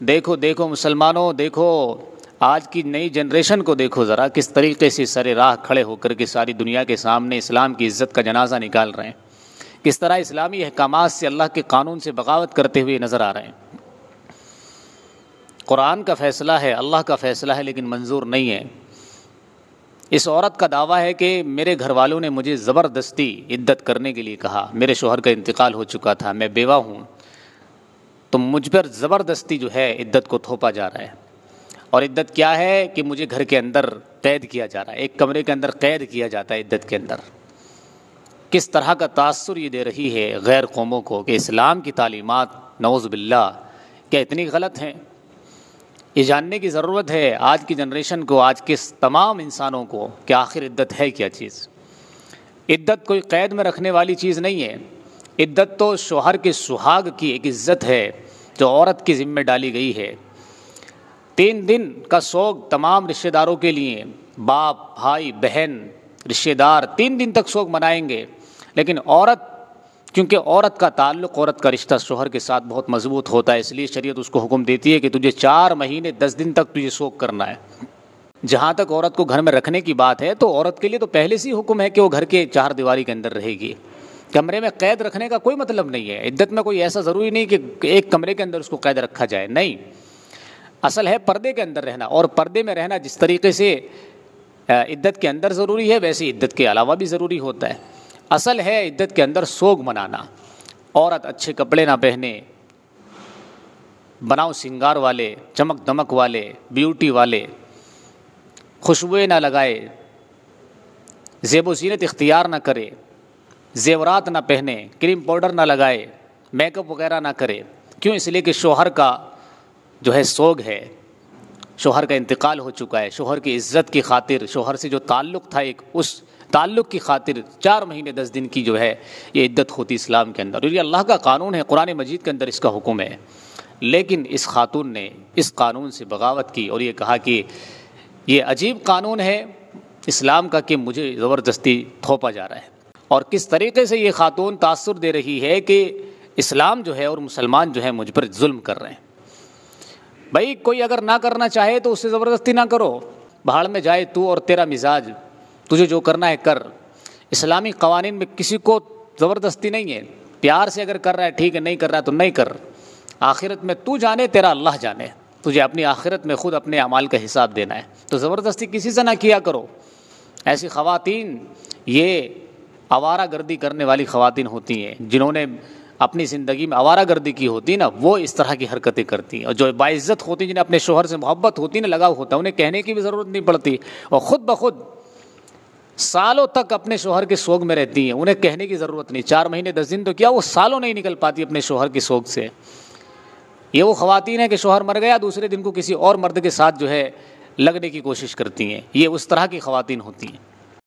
دیکھو دیکھو مسلمانوں، دیکھو آج کی نئی جنریشن کو دیکھو ذرا، کس طریقے سے سر راہ کھڑے ہو کر کے ساری دنیا کے سامنے اسلام کی عزت کا جنازہ نکال رہے ہیں، کس طرح اسلامی احکامات سے، اللہ کے قانون سے بغاوت کرتے ہوئے نظر آ رہے ہیں۔ قرآن کا فیصلہ ہے، اللہ کا فیصلہ ہے، لیکن منظور نہیں ہے۔ اس عورت کا دعویٰ ہے کہ میرے گھر والوں نے مجھے زبردستی عدت کرنے کے لیے کہا، میرے شوہر کا انتقال ہو چکا تھا، میں بیوہ ہوں، تو مجھ پر زبردستی جو ہے عدت کو تھوپا جا رہا ہے۔ اور عدت کیا ہے کہ مجھے گھر کے اندر قید کیا جا رہا ہے، ایک کمرے کے اندر قید کیا جاتا ہے عدت کے اندر۔ کس طرح کا تاثر یہ دے رہی ہے غیر قوموں کو کہ اسلام کی تعلیمات نعوذ باللہ کیا اتنی غلط ہیں۔ یہ جاننے کی ضرورت ہے آج کی جنریشن کو، آج کے تمام انسانوں کو، کہ آخر عدت ہے کیا چیز۔ عدت کوئی قید میں رکھنے والی چیز نہیں ہے، عدت تو شوہر کے سہاگ کی ایک عزت ہے جو عورت کی ذمہ ڈالی گئی ہے۔ 3 دن کا سوگ تمام رشتہ داروں کے لیے، باپ، بھائی، بہن، رشتہ دار 3 دن تک سوگ منائیں گے، لیکن عورت، کیونکہ عورت کا تعلق، عورت کا رشتہ شوہر کے ساتھ بہت مضبوط ہوتا ہے، اس لیے شریعت اس کو حکم دیتی ہے کہ تجھے 4 مہینے 10 دن تک تجھے سوگ کرنا ہے۔ جہاں تک عورت کو گھر میں رکھنے کی بات ہے تو عورت کے لیے تو پہلے سے ہی حکم ہے کہ وہ گھر کے 4 دیواری کے اندر رہے گی۔ کمرے میں قید رکھنے کا کوئی مطلب نہیں ہے، عدت میں کوئی ایسا ضروری نہیں کہ ایک کمرے کے اندر اس کو قید رکھا جائے، نہیں، اصل ہے پردے کے اندر رہنا، اور پردے میں رہنا جس طریقے سے عدت کے اندر ضروری ہے ویسے عدت کے علاوہ بھی ضروری ہوتا ہے۔ اصل ہے عدت کے اندر سوگ منانا، عورت اچھے کپڑے نہ پہنے، بناؤ سنگار والے، چمک دمک والے، بیوٹی والے، خوشبوئیں نہ لگائے، زیب و زینت اختیار نہ کرے، زیورات نہ پہنے، کریم پاؤڈر نہ لگائے، میک اپ وغیرہ نہ کرے۔ کیوں؟ اس لیے کہ شوہر کا جو ہے سوگ ہے، شوہر کا انتقال ہو چکا ہے، شوہر کی عزت کی خاطر، شوہر سے جو تعلق تھا ایک، اس تعلق کی خاطر 4 مہینے 10 دن کی جو ہے یہ عدت ہوتی اسلام کے اندر، اور یہ اللہ کا قانون ہے، قرآن مجید کے اندر اس کا حکم ہے۔ لیکن اس خاتون نے اس قانون سے بغاوت کی اور یہ کہا کہ یہ عجیب قانون ہے اسلام کا کہ مجھے زبردستی تھوپا جا رہا ہے۔ اور کس طریقے سے یہ خاتون تاثر دے رہی ہے کہ اسلام جو ہے اور مسلمان جو ہے مجھ پر ظلم کر رہے ہیں۔ بھائی کوئی اگر نہ کرنا چاہے تو اس سے زبردستی نہ کرو، بھاڑ میں جائے تو اور تیرا مزاج، تجھے جو کرنا ہے کر۔ اسلامی قوانین میں کسی کو زبردستی نہیں ہے، پیار سے اگر کر رہا ہے ٹھیک ہے، نہیں کر رہا ہے تو نہیں کر۔ آخرت میں تو جانے، تیرا اللہ جانے، تجھے اپنی آخرت میں خود اپنے اعمال کا حساب دینا ہے، تو زبردستی کسی سے نہ کیا کرو۔ ایسی خواتین یہ آوارہ گردی کرنے والی خواتین ہوتی ہیں، جنہوں نے اپنی زندگی میں آوارہ گردی کی ہوتی نا، وہ اس طرح کی حرکتیں کرتی ہیں۔ اور جو باعزت ہوتی ہیں، جنہیں اپنے شوہر سے محبت ہوتی نا، لگاؤ ہوتا ہے، انہیں کہنے کی بھی ضرورت نہیں پڑتی، اور خود بخود سالوں تک اپنے شوہر کے سوگ میں رہتی ہیں، انہیں کہنے کی ضرورت نہیں۔ 4 مہینے 10 دن تو کیا، وہ سالوں نہیں نکل پاتی اپنے شوہر کے سوگ سے۔ یہ وہ خواتین ہیں کہ شوہر مر گیا، دوسرے دن کو کسی اور مرد کے ساتھ جو ہے لگنے کی کوشش کرتی ہیں، یہ اس طرح کی خواتین ہوتی ہیں۔